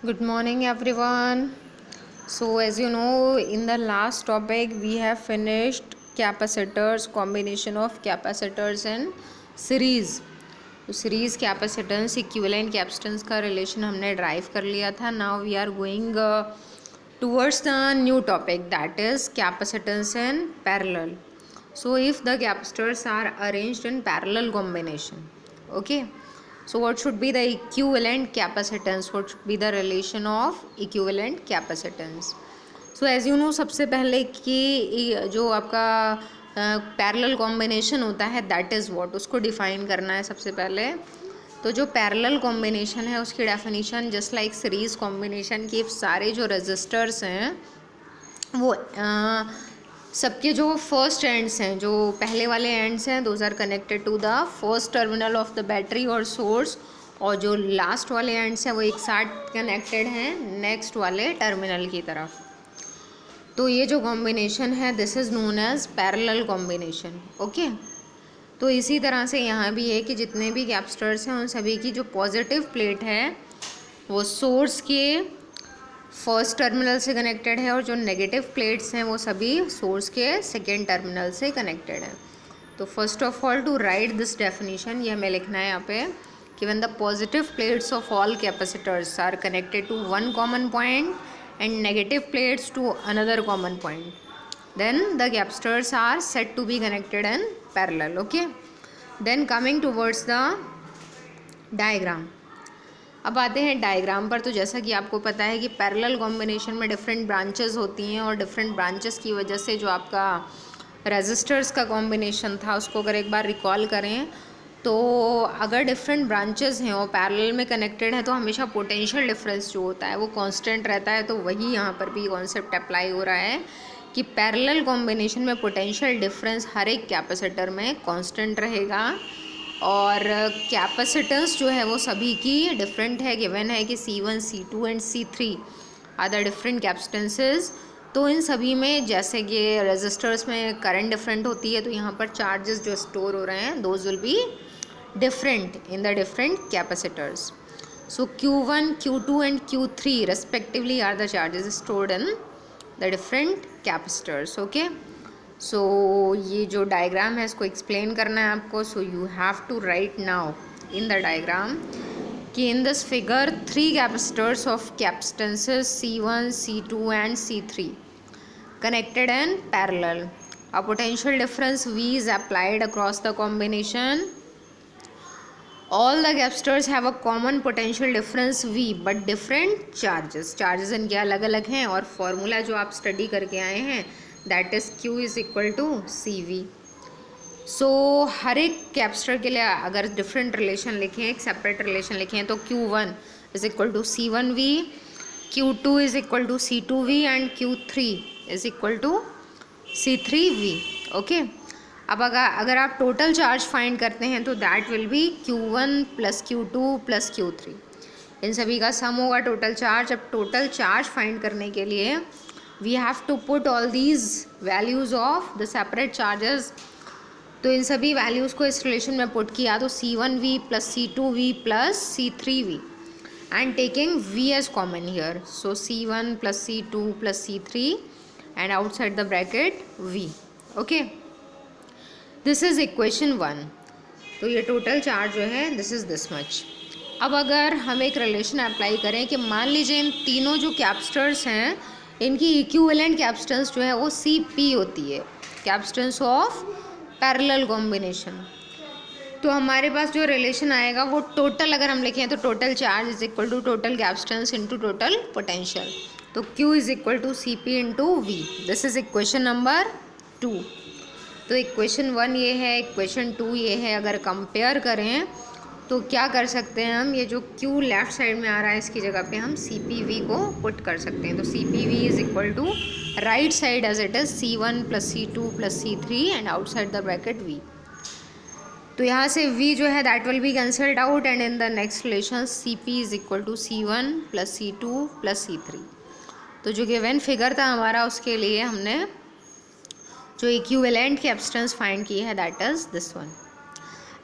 Good morning, everyone. So, as you know, in the last topic, we have finished capacitors, combination of capacitors and series. तो series capacitance equivalent capacitance का relation हमने derive कर लिया था. Now we are going towards the new topic that is capacitance in parallel. So if the capacitors are arranged in parallel combination, okay, so what should be the equivalent capacitance, what should be the relation of equivalent capacitance? So as you know, सबसे पहले कि जो आपका parallel combination होता है that is what, उसको define करना है सबसे पहले. तो जो पैरेलल कॉम्बिनेशन है उसकी definition just like series combination की, सारे जो रजिस्टर्स हैं वो सबके जो फर्स्ट एंड्स हैं, जो पहले वाले एंड्स हैं, those are connected to the first terminal of the battery और सोर्स, और जो लास्ट वाले एंड्स हैं वो एक साथ कनेक्टेड हैं नेक्स्ट वाले टर्मिनल की तरफ. तो ये जो कॉम्बिनेशन है this is known as parallel combination. Okay, तो इसी तरह से यहाँ भी है कि जितने भी कैपेसिटर्स हैं उन सभी की जो पॉजिटिव प्लेट है वो सोर्स के फर्स्ट टर्मिनल से कनेक्टेड है, और जो नेगेटिव प्लेट्स हैं वो सभी सोर्स के सेकेंड टर्मिनल से कनेक्टेड है. तो first of all to write this definition, ये हमें लिखना है यहाँ पे कि when the positive plates of all capacitors are connected to one common point and negative plates to another common point, then the capacitors are said to be connected in parallel. Okay, then coming towards the diagram. अब आते हैं diagram पर. तो जैसा कि आपको पता है कि पैरेलल कॉम्बिनेशन में डिफरेंट ब्रांचेस होती हैं, और डिफरेंट ब्रांचेस की वजह से जो आपका रेजिस्टर्स का कॉम्बिनेशन था उसको अगर एक बार रिकॉल करें तो अगर डिफरेंट ब्रांचेस हैं और पैरेलल में कनेक्टेड है तो हमेशा पोटेंशियल डिफरेंस जो होता है वो कांस्टेंट रहता है. तो वही यहाँ पर भी कॉन्सेप्ट अप्लाई हो रहा है कि पैरेलल कॉम्बिनेशन में पोटेंशियल डिफरेंस हर एक कैपेसिटर में कांस्टेंट रहेगा, और कैपेसिटेंस जो है वो सभी की डिफरेंट है. गिवन है कि C1, C2 and C3 are the different capacitances. तो इन सभी में जैसे कि रेजिस्टर्स में करंट डिफरेंट होती है, तो यहाँ पर चार्जेस जो स्टोर हो रहे हैं those will be different in the different capacitors. So Q1, Q2 and Q3 respectively are the charges stored in the different capacitors. Okay, so ये जो डायग्राम है इसको एक्सप्लेन करना है आपको. So you have to write now in the diagram कि in this figure 3 capacitors of capacitances C1, C2 and C3 connected in parallel. A potential difference V is applied across the combination. All the capacitors have a common potential difference V but different charges. Charges इनके अलग अलग हैं, और formula जो आप study करके आए हैं that is Q is equal to CV. So हर एक कैपेसिटर के लिए अगर डिफरेंट रिलेशन लिखें, एक सेपरेट रिलेशन लिखें, तो Q1 is equal to C1V, Q2 is equal to C2V and Q3 is equal to C3V. Okay, अब अगर आप टोटल चार्ज फाइंड करते हैं तो that will be Q1 plus Q2 plus Q3. इन सभी का सम होगा टोटल चार्ज. अब टोटल चार्ज फाइंड करने के लिए we have to put all these values of the separate charges. तो इन सभी वैल्यूज़ को इस रिलेशन में पुट किया तो C1V plus C2V plus C3V and taking V as common here. So C1 plus C2 plus C3 and outside the bracket V. Okay, this is equation 1. तो ये टोटल चार्ज जो है this is this much. अब अगर हम एक relation apply करें कि मान लीजिए इन तीनों जो कैपेसिटर्स हैं इनकी इक्विवेलेंट कैपेसिटेंस जो है वो CP होती है, कैपेसिटेंस ऑफ पैरेलल कॉम्बिनेशन. तो हमारे पास जो रिलेशन आएगा वो टोटल अगर हम लिखें तो total charge is equal to total capacitance into total potential. तो Q is equal to CP into V. This is equation number 2. तो इक्वेशन 1 ये है, इक्वेशन 2 ये है. अगर कंपेयर करें तो क्या कर सकते हैं हम, ये जो Q लेफ्ट साइड में आ रहा है इसकी जगह पे हम CPV को पुट कर सकते हैं. तो CPV is equal to right side as it is C1 plus C2 plus C3 and outside the bracket V. तो यहाँ से V जो है that will be cancelled out and in the next relation CP is equal to C1 plus C2 plus C3. तो जो given figure था हमारा उसके लिए हमने जो इक्विवेलेंट कैपेसिटेंस फाइंड की है दैट इज़ दिस वन.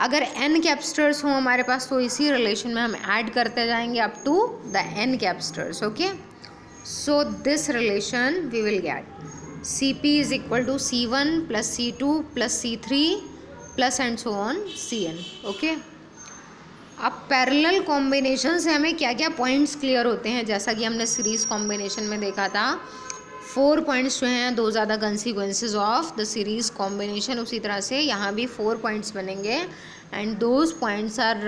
अगर n कैपेसिटर्स हों हमारे पास तो इसी रिलेशन में हम ऐड करते जाएंगे up to the n capacitors. Okay, so this relation we will get Cp is equal to C1 plus C2 plus C3 plus and so on Cn. Okay, अब parallel combination से हमें क्या क्या points clear होते हैं. जैसा कि हमने सीरीज कॉम्बिनेशन में देखा था 4 पॉइंट्स जो हैं, दो ज़्यादा consequences of the series combination. उसी तरह से यहाँ भी 4 पॉइंट्स बनेंगे and those points are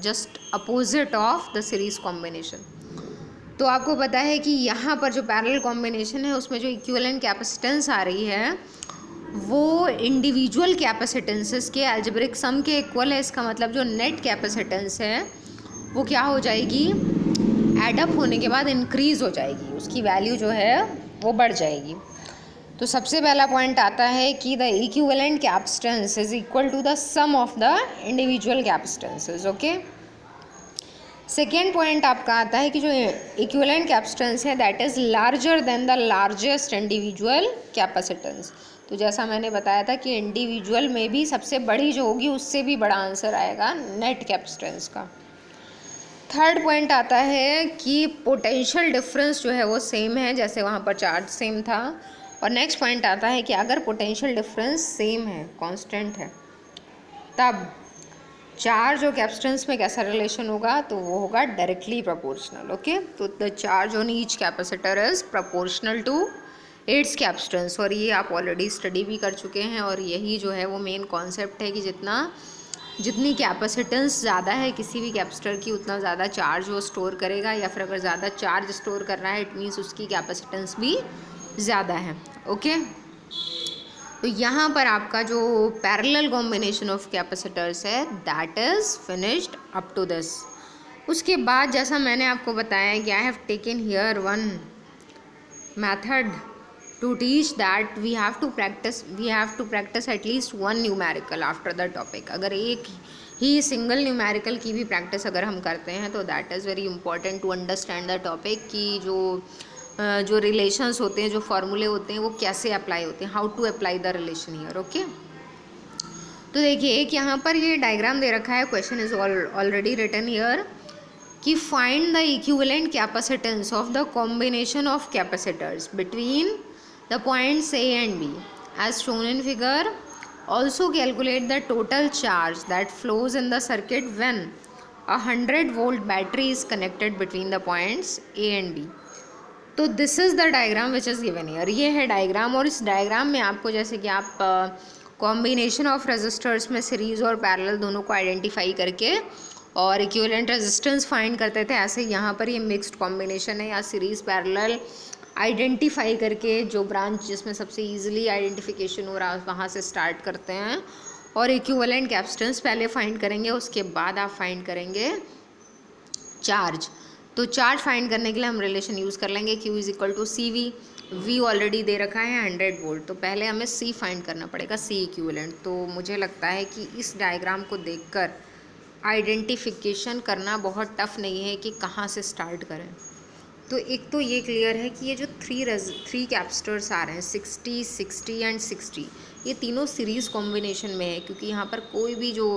just opposite of the series combination. तो आपको पता है कि यहाँ पर जो पैरेलल कॉम्बिनेशन है उसमें जो इक्विवेलेंट कैपेसिटेंस आ रही है वो इंडिविजुअल कैपेसिटेंसेस के अलजेब्रिक सम के इक्वल है. इसका मतलब जो नेट कैपेसिटेंस है वो क्या हो जाएगी, एडअप होने के बाद इंक्रीज़ हो जाएगी, उसकी वैल्यू जो है वो बढ़ जाएगी. तो सबसे पहला पॉइंट आता है कि the equivalent capacitance is equal to the sum of the individual capacitances. Okay, second point आपका आता है कि जो इक्विवेलेंट कैपेसिटेंस है that is larger than the largest individual capacitance. तो जैसा मैंने बताया था कि इंडिविजुअल में भी सबसे बड़ी जो होगी उससे भी बड़ा आंसर आएगा नेट कैपेसिटेंस का. थर्ड पॉइंट आता है कि पोटेंशियल डिफरेंस जो है वो सेम है, जैसे वहाँ पर चार्ज सेम था. और नेक्स्ट पॉइंट आता है कि अगर पोटेंशियल डिफरेंस सेम है, कांस्टेंट है, तब चार्ज और कैपेसिटेंस में कैसा रिलेशन होगा, तो वो होगा डायरेक्टली प्रोपोर्शनल. ओके, तो the charge on each capacitor is proportional to its capacitance. और ये आप ऑलरेडी स्टडी भी कर चुके हैं और यही जो है वो मेन कॉन्सेप्ट है कि जितनी कैपेसिटेंस ज़्यादा है किसी भी कैपेसिटर की उतना ज़्यादा चार्ज वो स्टोर करेगा, या फिर अगर ज़्यादा चार्ज स्टोर कर रहा है इट मीन्स उसकी कैपेसिटेंस भी ज़्यादा है. ओके, तो यहाँ पर आपका जो पैरेलल कॉम्बिनेशन ऑफ कैपेसिटर्स है that is finished up to this. उसके बाद जैसा मैंने आपको बताया कि I have taken here one method to teach that we have to practice at least one numerical after the topic. अगर एक ही सिंगल न्यूमेरिकल की भी प्रैक्टिस अगर हम करते हैं तो that is very important to understand the topic कि जो रिलेशंस होते हैं, जो फॉर्मूले होते हैं वो कैसे अप्लाई होते हैं, how to apply the relation here. Okay, तो देखिए एक यहाँ पर ये डायग्राम दे रखा है, question is already written here कि find the equivalent capacitance of the combination of capacitors between the points A and B as shown in figure. Also calculate the total charge that flows in the circuit when a 100-volt battery is connected between the points A and B. तो this is the diagram which is given here. ये है diagram और इस diagram में आपको जैसे कि आप कॉम्बिनेशन ऑफ रेजिस्टर्स में सीरीज़ और पैरेलल दोनों को आइडेंटिफाई करके और इक्विवेलेंट रेजिस्टेंस फाइंड करते थे, ऐसे यहाँ पर ये मिक्स्ड कॉम्बिनेशन है या सीरीज़ पैरेलल आइडेंटिफाई करके जो ब्रांच जिसमें सबसे इजीली आइडेंटिफिकेशन हो रहा है वहाँ से स्टार्ट करते हैं और इक्विवेलेंट कैपेसिटेंस पहले फाइंड करेंगे, उसके बाद आप फाइंड करेंगे चार्ज. तो चार्ज फाइंड करने के लिए हम रिलेशन यूज़ कर लेंगे Q is equal to C V. We already दे रखा है 100 वोल्ट, तो पहले हमें C फाइंड करना पड़ेगा, C इक्विवेलेंट. तो मुझे लगता है कि इस डायग्राम को देखकर आइडेंटिफिकेशन करना बहुत टफ नहीं है कि कहाँ से स्टार्ट करें. तो एक तो ये क्लियर है कि ये जो थ्री कैपेसिटर्स आ रहे हैं 60, 60 एंड 60, ये तीनों सीरीज़ कॉम्बिनेशन में है क्योंकि यहाँ पर कोई भी जो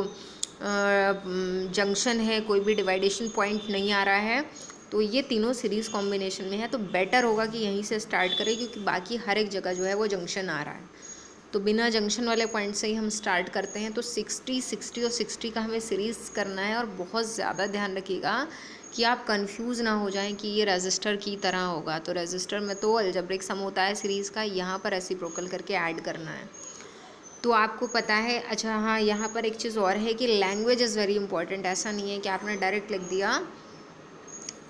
जंक्शन है, कोई भी डिवाइडेशन पॉइंट नहीं आ रहा है. तो ये तीनों सीरीज़ कॉम्बिनेशन में है, तो बेटर होगा कि यहीं से स्टार्ट करें क्योंकि बाकी हर एक जगह जो है वो जंक्शन आ रहा है. तो बिना जंक्शन वाले पॉइंट से ही हम स्टार्ट करते हैं. तो 60, 60 और 60 का हमें सीरीज़ करना है और बहुत ज़्यादा ध्यान रखिएगा कि आप कंफ्यूज ना हो जाएं कि ये रेजिस्टर की तरह होगा. तो रेजिस्टर में तो अलजेब्रिक सम होता है सीरीज़ का, यहाँ पर रेसिप्रोकल करके ऐड करना है. तो आपको पता है. अच्छा हाँ, यहाँ पर एक चीज़ और है कि लैंग्वेज इज़ वेरी इंपॉर्टेंट. ऐसा नहीं है कि आपने डायरेक्ट लिख दिया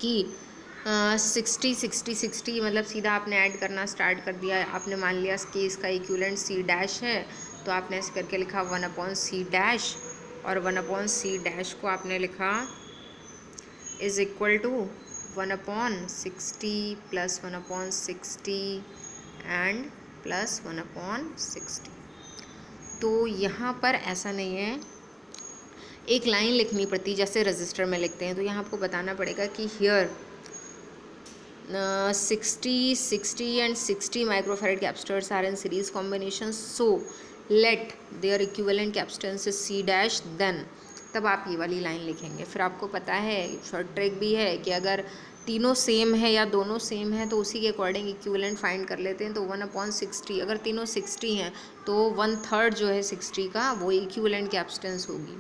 कि 60, 60, 60 मतलब सीधा आपने ऐड करना स्टार्ट कर दिया. आपने मान लिया कि इसका इक्विवेलेंट C डैश है, तो आपने ऐसे करके लिखा 1/C डैश, और 1/C डैश को आपने लिखा is equal to 1/60 plus 1/60 and plus 1/60. तो यहाँ पर ऐसा नहीं है, एक लाइन लिखनी पड़ती जैसे रजिस्टर में लिखते हैं. तो यहाँ आपको बताना पड़ेगा कि here 60, 60 and 60 microfarad capacitors are in series combination. So let their equivalent capacitance is C dash then, तब आप ये वाली लाइन लिखेंगे। फिर आपको पता है शॉर्ट ट्रिक भी है कि अगर तीनों सेम है या दोनों सेम है तो उसी के अकॉर्डिंग इक्विवेलेंट फाइंड कर लेते हैं। तो 1/60, अगर तीनों 60 हैं तो 1/3 जो है 60 का वो इक्विवेलेंट कैपेसिटेंस होगी।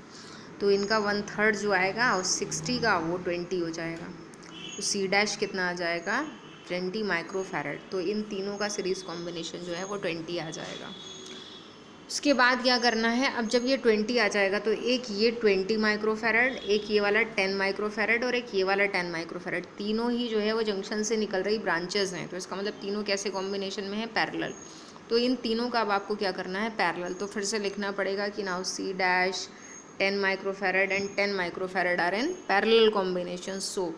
तो इनका 1/3 जो आएगा और 60 का वो 20 हो जाएगा। तो सी डैश कितना आ जाएगा 20 माइक्रोफैरड। तो इन तीनों का सीरीज़ कॉम्बिनेशन जो है वो 20 आ जाएगा। उसके बाद क्या करना है, अब जब ये 20 आ जाएगा तो एक ये 20 माइक्रोफैरड, एक ये वाला 10 माइक्रोफैरड और एक ये वाला 10 माइक्रोफैरड, तीनों ही जो है वो जंक्शन से निकल रही ब्रांचेस हैं। तो इसका मतलब तीनों कैसे कॉम्बिनेशन में है, पैरेलल। तो इन तीनों का अब आपको क्या करना है, पैरेलल। तो फिर से लिखना पड़ेगा कि now C dash 10 microfarad and 10 microfarad are in parallel combination. So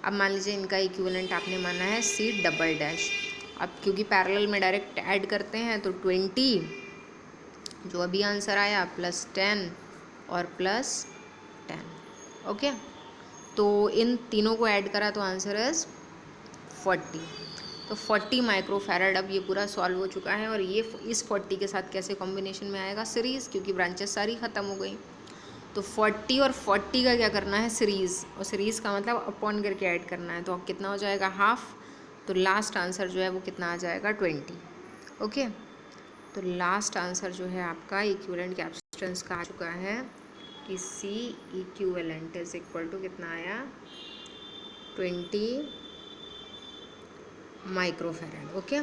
अब मान लीजिए इनका इक्विवेलेंट आपने माना है सी डबल डैश। अब क्योंकि पैरेलल में डायरेक्ट ऐड करते हैं तो 20 जो अभी आंसर आया प्लस 10 और प्लस 10। ओके, तो इन तीनों को ऐड करा तो आंसर इज 40। तो 40 माइक्रोफैरड अब ये पूरा सॉल्व हो चुका है। और ये इस 40 के साथ कैसे कॉम्बिनेशन में आएगा, सीरीज़, क्योंकि ब्रांचेस सारी ख़त्म हो गई। तो 40 और 40 का क्या करना है, सीरीज़, और सीरीज़ का मतलब अपॉन करके ऐड करना है। तो कितना हो जाएगा, हाफ। तो लास्ट आंसर जो है वो कितना आ जाएगा, 20। ओके, तो लास्ट आंसर जो है आपका इक्विवेलेंट कैपेसिटेंस का आ चुका है कि C equivalent is equal to कितना आया, 20 माइक्रोफैरड। ओके,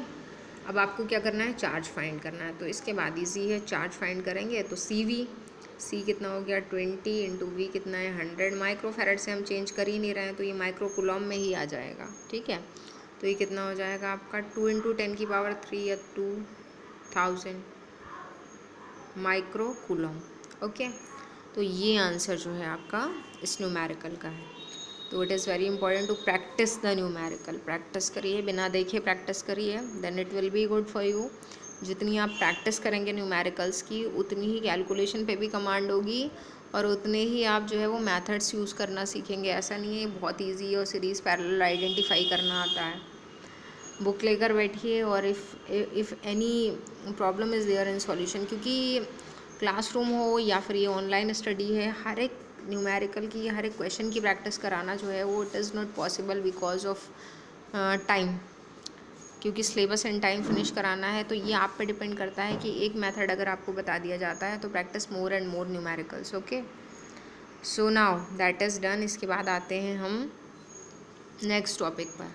अब आपको क्या करना है, चार्ज फाइंड करना है। तो इसके बाद इजी है, चार्ज फाइंड करेंगे तो सी कितना हो गया 20 इंटू वी कितना है 100। माइक्रोफैरड से हम चेंज कर ही नहीं रहे हैं तो ये माइक्रो कूलम में ही आ जाएगा। ठीक है, तो ये कितना हो जाएगा आपका 2 इंटू 10⁻³ या 2000 माइक्रो कूलम। ओके, तो ये आंसर जो है आपका इस न्यूमेरिकल का है। तो it is very important to practice the numerical. Practice करिए, बिना देखे प्रैक्टिस करिए, then it will be good for you. जितनी आप प्रैक्टिस करेंगे न्यूमेरिकल्स की उतनी ही कैलकुलेशन पे भी कमांड होगी और उतने ही आप जो है वो मेथड्स यूज़ करना सीखेंगे। ऐसा नहीं है बहुत ईजी है और सीरीज़ पैरेलल आइडेंटिफाई करना आता है। बुक लेकर बैठिए और if any problem is there in solution, क्योंकि क्लासरूम हो या फिर ये ऑनलाइन स्टडी है, हर एक न्यूमेरिकल की, हर एक क्वेश्चन की प्रैक्टिस कराना जो है वो it is not possible because of time, क्योंकि सिलेबस एंड टाइम फिनिश कराना है। तो ये आप पे डिपेंड करता है कि एक मेथड अगर आपको बता दिया जाता है तो practice more and more numericals. Okay, so now that is done. इसके बाद आते हैं हम नेक्स्ट टॉपिक पर।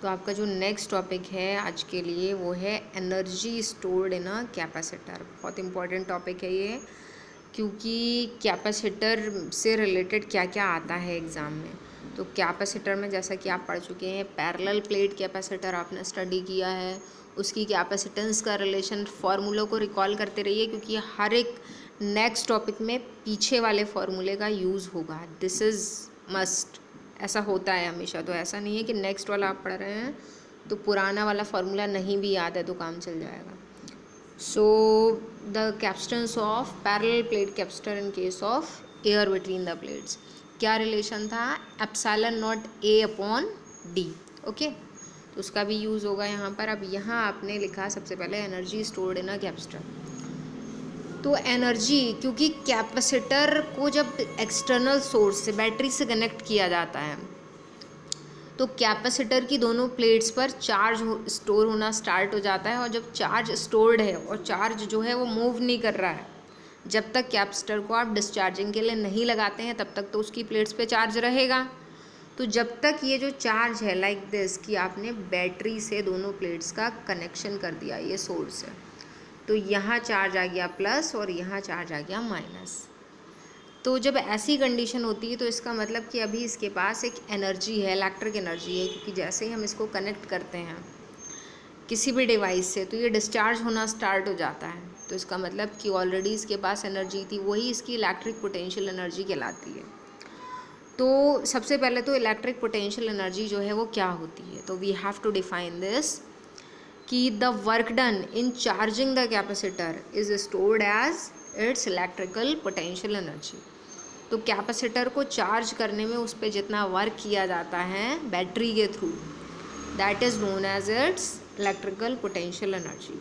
तो आपका जो नेक्स्ट टॉपिक है आज के लिए वो है energy stored in a capacitor. बहुत इंपॉर्टेंट टॉपिक है ये, क्योंकि कैपेसिटर से रिलेटेड क्या क्या आता है एग्ज़ाम में। तो कैपेसिटर में जैसा कि आप पढ़ चुके हैं, पैरेलल प्लेट कैपेसिटर आपने स्टडी किया है, उसकी कैपेसिटेंस का रिलेशन, फार्मूलों को रिकॉल करते रहिए क्योंकि हर एक नेक्स्ट टॉपिक में पीछे वाले फार्मूले का यूज़ होगा। दिस इज़ मस्ट, ऐसा होता है हमेशा। तो ऐसा नहीं है कि नेक्स्ट वाला आप पढ़ रहे हैं तो पुराना वाला फार्मूला नहीं भी याद है तो काम चल जाएगा। So the capacitance of parallel plate capacitor in case of air between the plates, क्या रिलेशन था, epsilon not a upon D. Okay, तो उसका भी यूज़ होगा यहाँ पर। अब यहाँ आपने लिखा सबसे पहले energy stored in a capacitor. तो एनर्जी, क्योंकि कैपेसिटर को जब एक्सटर्नल सोर्स से, बैटरी से कनेक्ट किया जाता है तो कैपेसिटर की दोनों प्लेट्स पर चार्ज स्टोर होना स्टार्ट हो जाता है। और जब चार्ज स्टोर्ड है और चार्ज जो है वो मूव नहीं कर रहा है, जब तक कैपेसिटर को आप डिस्चार्जिंग के लिए नहीं लगाते हैं तब तक तो उसकी प्लेट्स पे चार्ज रहेगा। तो जब तक ये जो चार्ज है लाइक दिस कि आपने बैटरी से दोनों प्लेट्स का कनेक्शन कर दिया, ये सोर्स है, तो यहाँ चार्ज आ गया प्लस और यहाँ चार्ज आ गया माइनस। तो जब ऐसी कंडीशन होती है तो इसका मतलब कि अभी इसके पास एक एनर्जी है, इलेक्ट्रिक एनर्जी है, क्योंकि जैसे ही हम इसको कनेक्ट करते हैं किसी भी डिवाइस से तो ये डिस्चार्ज होना स्टार्ट हो जाता है। तो इसका मतलब कि ऑलरेडी इसके पास एनर्जी थी, वही इसकी इलेक्ट्रिक पोटेंशियल एनर्जी कहलाती है। तो सबसे पहले तो इलेक्ट्रिक पोटेंशियल एनर्जी जो है वो क्या होती है, तो we have to define this कि the work done in charging the capacitor is stored as its electrical potential energy. तो कैपेसिटर को चार्ज करने में उस पर जितना वर्क किया जाता है बैटरी के through, that is known as its electrical potential energy.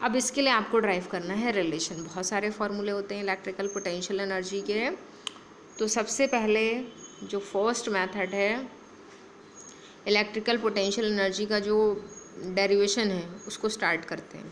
अब इसके लिए आपको ड्राइव करना है रिलेशन। बहुत सारे फॉर्मूले होते हैं इलेक्ट्रिकल पोटेंशियल एनर्जी के। तो सबसे पहले जो फर्स्ट मेथड है इलेक्ट्रिकल पोटेंशियल एनर्जी का जो डेरिवेशन है उसको स्टार्ट करते हैं।